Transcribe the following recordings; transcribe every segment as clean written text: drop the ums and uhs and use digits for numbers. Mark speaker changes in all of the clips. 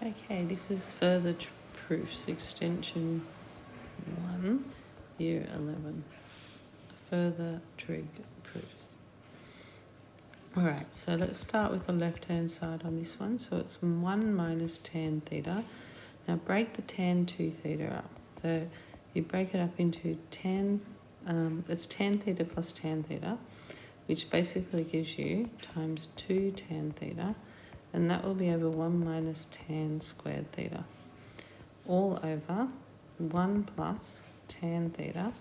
Speaker 1: Okay, this is further proofs, extension 1, year 11. Further trig proofs. Alright, so let's start with the left-hand side on this one. So it's 1 minus tan theta. Now break the tan 2 theta up. So you break it up into it's tan theta plus tan theta, which basically gives you times 2 tan theta, and that will be over 1 minus tan squared theta, all over 1 plus tan theta,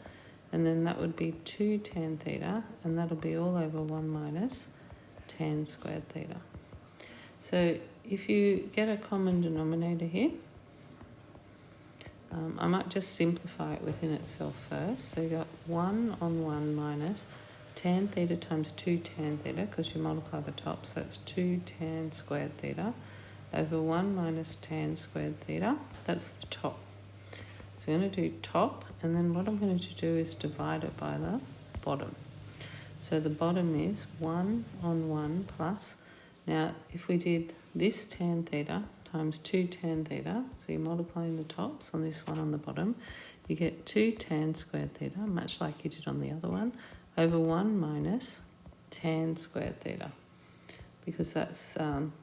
Speaker 1: and then that would be 2 tan theta, and that'll be all over 1 minus tan squared theta. So if you get a common denominator here, I might just simplify it within itself first. So you got 1 on 1 minus tan theta times 2 tan theta, because you multiply the top, so that's 2 tan squared theta over 1 minus tan squared theta. That's the top. So I'm going to do top, and then what I'm going to do is divide it by the bottom. So the bottom is 1 on 1 plus, now if we did this tan theta times 2 tan theta, so you're multiplying the tops on this one on the bottom, you get 2 tan squared theta, much like you did on the other one, over 1 minus tan squared theta, because that's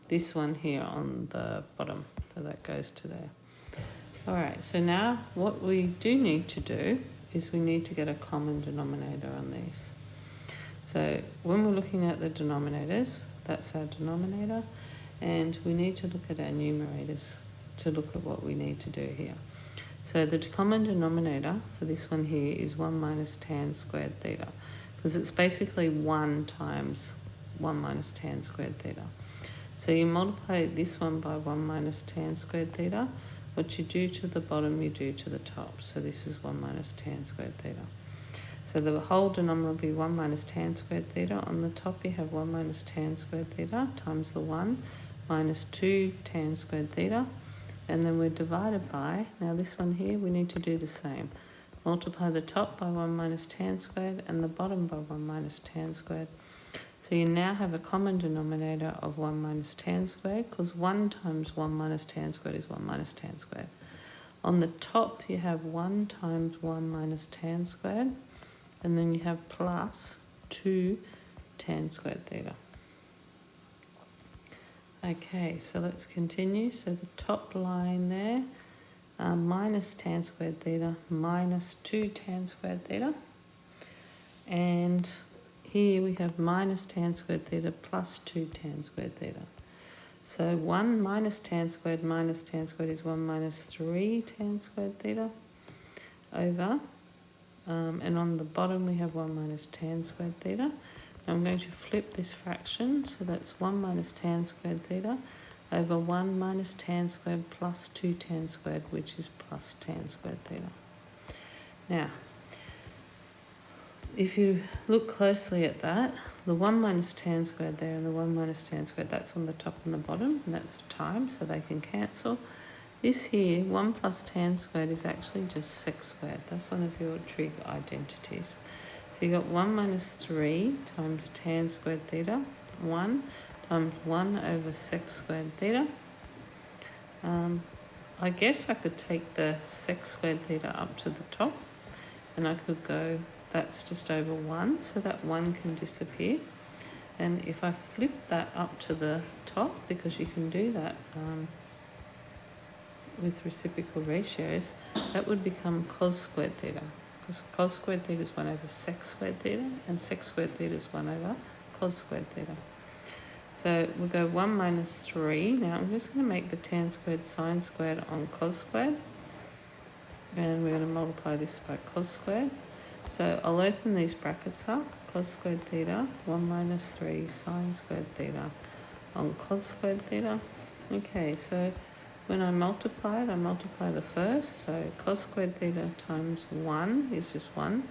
Speaker 1: this one here on the bottom, so that goes to there. Alright, so now what we do need to do is we need to get a common denominator on these. So when we're looking at the denominators, that's our denominator, and we need to look at our numerators to look at what we need to do here. So the common denominator for this one here is 1 minus tan squared theta, because it's basically 1 times 1 minus tan squared theta. So you multiply this one by 1 minus tan squared theta. What you do to the bottom, you do to the top. So this is 1 minus tan squared theta. So the whole denominator will be 1 minus tan squared theta. On the top you have 1 minus tan squared theta times the 1 minus 2 tan squared theta. And then we're divided by, now this one here, we need to do the same. Multiply the top by 1 minus tan squared and the bottom by 1 minus tan squared. So you now have a common denominator of 1 minus tan squared, because 1 times 1 minus tan squared is 1 minus tan squared. On the top you have 1 times 1 minus tan squared, and then you have plus 2 tan squared theta. Okay, so let's continue. So the top line there, minus tan squared theta minus 2 tan squared theta. And here we have minus tan squared theta plus 2 tan squared theta. So 1 minus tan squared is 1 minus 3 tan squared theta over, and on the bottom we have 1 minus tan squared theta. Now I'm going to flip this fraction, so that's 1 minus tan squared theta over 1 minus tan squared plus 2 tan squared, which is plus tan squared theta. Now, if you look closely at that, the 1 minus tan squared there and the 1 minus tan squared, that's on the top and the bottom, and that's the time, so they can cancel. This here, 1 plus tan squared, is actually just sec squared. That's one of your trig identities. So you got 1 minus 3 times tan squared theta, 1 times 1 over sec squared theta. I guess I could take the sec squared theta up to the top, and I could go, that's just over 1, so that 1 can disappear. And if I flip that up to the top, because you can do that with reciprocal ratios, that would become cos squared theta, because cos squared theta is 1 over sec squared theta, and sec squared theta is 1 over cos squared theta. So we'll go 1 minus 3. Now I'm just going to make the tan squared sine squared on cos squared, and we're going to multiply this by cos squared. So I'll open these brackets up, cos squared theta, 1 minus 3 sine squared theta on cos squared theta. Okay, so when I multiply it, I multiply the first, so cos squared theta times 1 is just 1,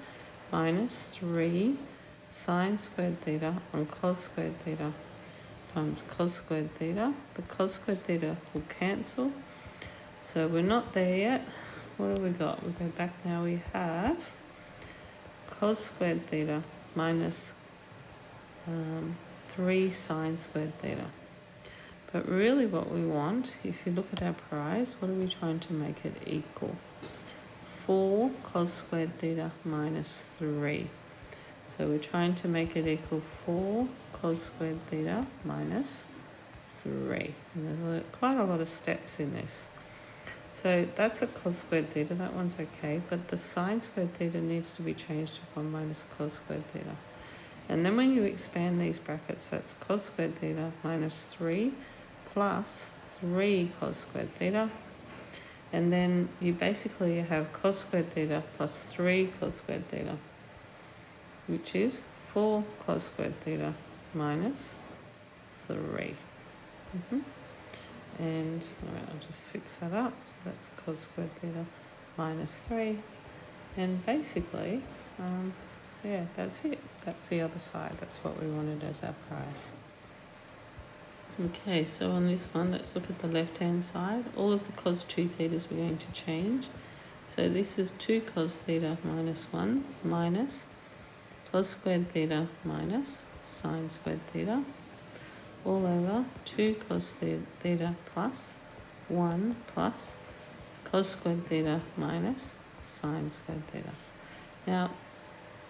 Speaker 1: minus 3 sine squared theta on cos squared theta times cos squared theta. The cos squared theta will cancel, so we're not there yet. What have we got? We go back now, we have cos squared theta minus 3 sine squared theta. But really what we want, if you look at our prize, what are we trying to make it equal? 4 cos squared theta minus 3. So we're trying to make it equal 4 cos squared theta minus 3. And there's quite a lot of steps in this. So that's a cos squared theta, that one's okay, but the sine squared theta needs to be changed to 1 minus cos squared theta. And then when you expand these brackets, that's cos squared theta minus 3 plus 3 cos squared theta. And then you basically have cos squared theta plus 3 cos squared theta, which is 4 cos squared theta minus 3. And I'll just fix that up. So that's cos squared theta minus 3. And basically, yeah, that's it. That's the other side. That's what we wanted as our price. Okay, so on this one, let's look at the left-hand side. All of the cos 2 thetas we're going to change. So this is 2 cos theta minus 1 minus cos squared theta minus sine squared theta all over 2 cos theta plus 1 plus cos squared theta minus sine squared theta. Now,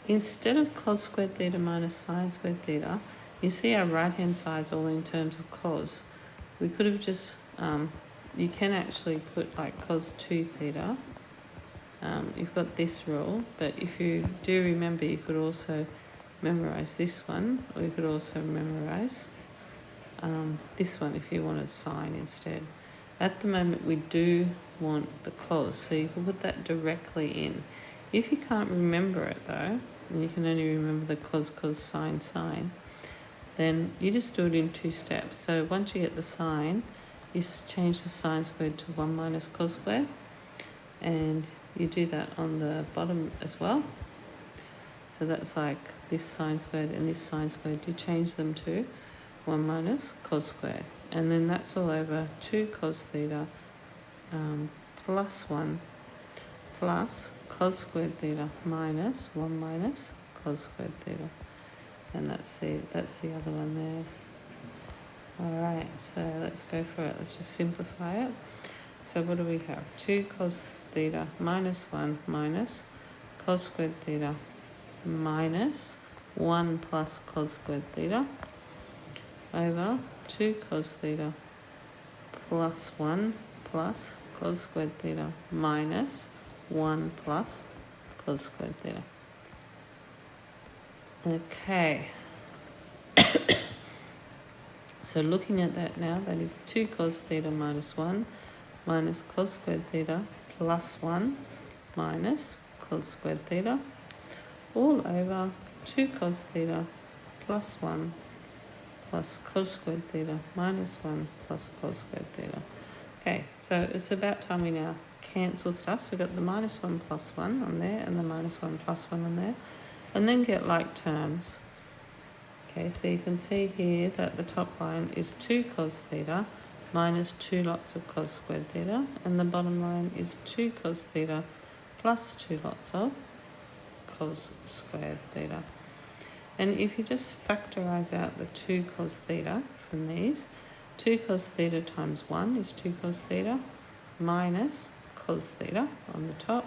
Speaker 1: instead of cos squared theta minus sine squared theta, you see our right-hand side's all in terms of cos. We could have just, you can actually put like cos 2 theta. You've got this rule, but if you do remember, you could also memorize this one, or you could also memorize this one if you wanted sine instead. At the moment, we do want the cos, so you can put that directly in. If you can't remember it though, and you can only remember the cos, sine, sine, then you just do it in 2 steps. So once you get the sine, you change the sine squared to 1 minus cos squared, and you do that on the bottom as well. So that's like this sine squared and this sine squared. You change them to 1 minus cos squared. And then that's all over 2 cos theta plus 1 plus cos squared theta minus 1 minus cos squared theta. And that's the other one there. Alright, so let's go for it. Let's just simplify it. So what do we have? 2 cos theta minus 1 minus cos squared theta minus 1 plus cos squared theta over 2 cos theta plus 1 plus cos squared theta minus 1 plus cos squared theta. Okay. So looking at that now, that is 2 cos theta minus 1 minus cos squared theta plus 1 minus cos squared theta all over 2 cos theta plus 1 plus cos squared theta minus 1 plus cos squared theta. Okay, so it's about time we now cancel stuff. So we've got the minus 1 plus 1 on there and the minus 1 plus 1 on there, and then get like terms. Okay, so you can see here that the top line is 2 cos theta minus 2 lots of cos squared theta, and the bottom line is 2 cos theta plus 2 lots of cos squared theta. And if you just factorize out the 2 cos theta from these, 2 cos theta times 1 is 2 cos theta minus cos theta on the top,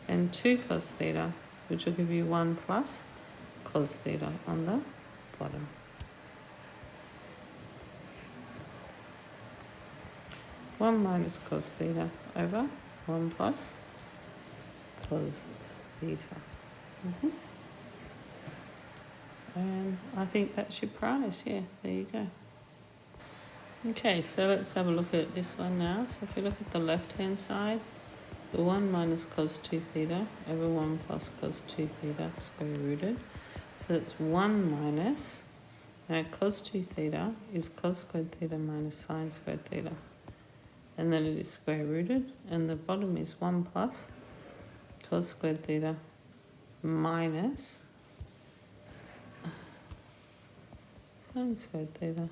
Speaker 1: and 2 cos theta, which will give you 1 plus cos theta on the bottom. One minus cos theta over 1 plus cos theta. And I think that's your prize. Yeah, there you go. Okay, so let's have a look at this one now. So if you look at the left-hand side, the 1 minus cos 2 theta over 1 plus cos 2 theta square rooted. So that's 1 minus, now cos 2 theta is cos squared theta minus sine squared theta. And then it is square rooted, and the bottom is 1 plus cos squared theta minus sine squared theta.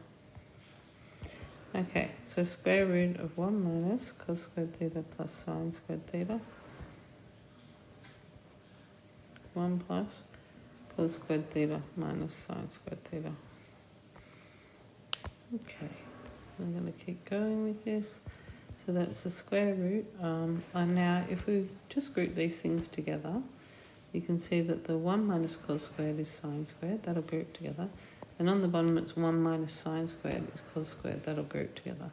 Speaker 1: Okay, so square root of 1 minus cos squared theta plus sine squared theta. 1 plus cos squared theta minus sine squared theta. Okay, I'm going to keep going with this. So that's the square root. And now if we just group these things together, you can see that the 1 minus cos squared is sine squared. That'll group together. And on the bottom it's 1 minus sine squared is cos squared. That'll group together.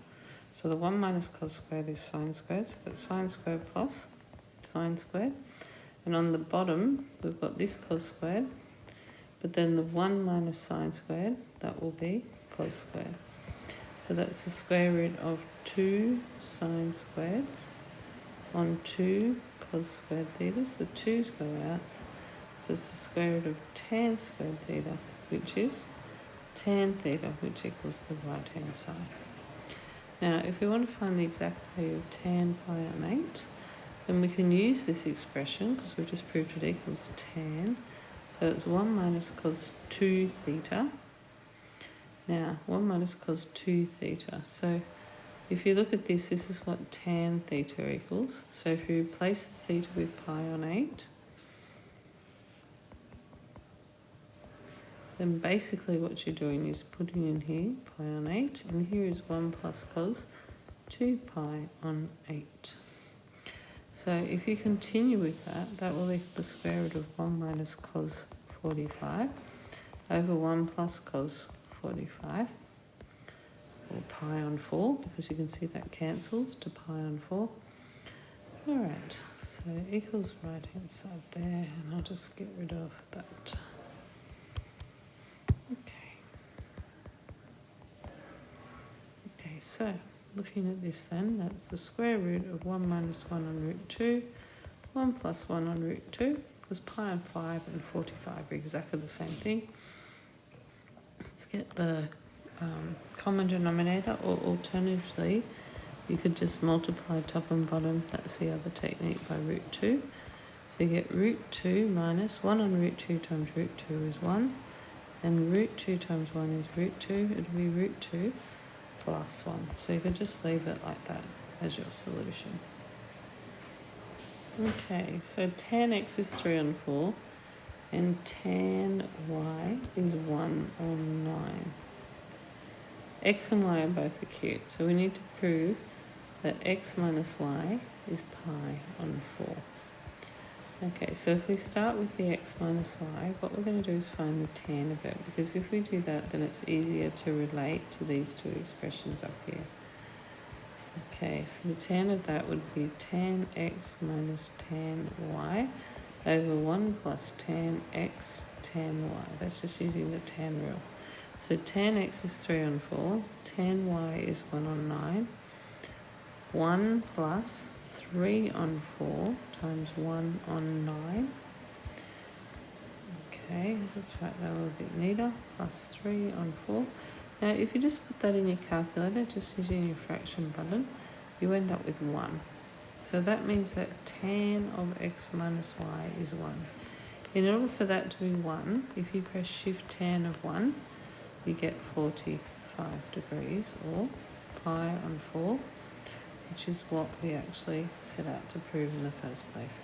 Speaker 1: So the 1 minus cos squared is sine squared. So that's sine squared plus sine squared. And on the bottom we've got this cos squared. But then the 1 minus sine squared, that will be cos squared. So that's the square root of 2 sine squareds on 2 cos squared thetas. The 2's go out. So it's the square root of tan squared theta, which is tan theta, which equals the right-hand side. Now, if we want to find the exact value of tan pi on 8, then we can use this expression, because we've just proved it equals tan. So it's 1 minus cos 2 theta. Now, 1 minus cos 2 theta. So if you look at this, this is what tan theta equals. So if you replace the theta with pi on 8, then basically what you're doing is putting in here pi on 8, and here is 1 plus cos 2 pi on 8. So if you continue with that, that will equal the square root of 1 minus cos 45 over 1 plus cos 45, or pi on 4, because you can see that cancels to pi on 4. Alright, so equals right hand side there, and I'll just get rid of that. Okay, so looking at this then, that's the square root of 1 minus 1 on root 2, 1 plus 1 on root 2, because pi on 5 and 45 are exactly the same thing. Let's get the common denominator, or alternatively, you could just multiply top and bottom. That's the other technique, by root 2. So you get root 2 minus 1 on root 2 times root 2 is 1. And root 2 times 1 is root 2. It'll be root 2 plus 1. So you can just leave it like that as your solution. Okay, so tan x is 3 on 4. And tan y is 1 on 9. X and y are both acute, so we need to prove that x minus y is pi on 4. Okay, so if we start with the x minus y, what we're going to do is find the tan of it, because if we do that, then it's easier to relate to these two expressions up here. Okay, so the tan of that would be tan x minus tan y over 1 plus tan x tan y. That's just using the tan rule. So tan x is 3 on 4, tan y is 1 on 9. 1 plus 3 on 4 times 1 on 9. Okay, I'll just write that a little bit neater. Plus 3 on 4. Now, if you just put that in your calculator, just using your fraction button, you end up with 1. So that means that tan of x minus y is 1. In order for that to be 1, if you press shift tan of 1, you get 45 degrees, or pi on 4, which is what we actually set out to prove in the first place.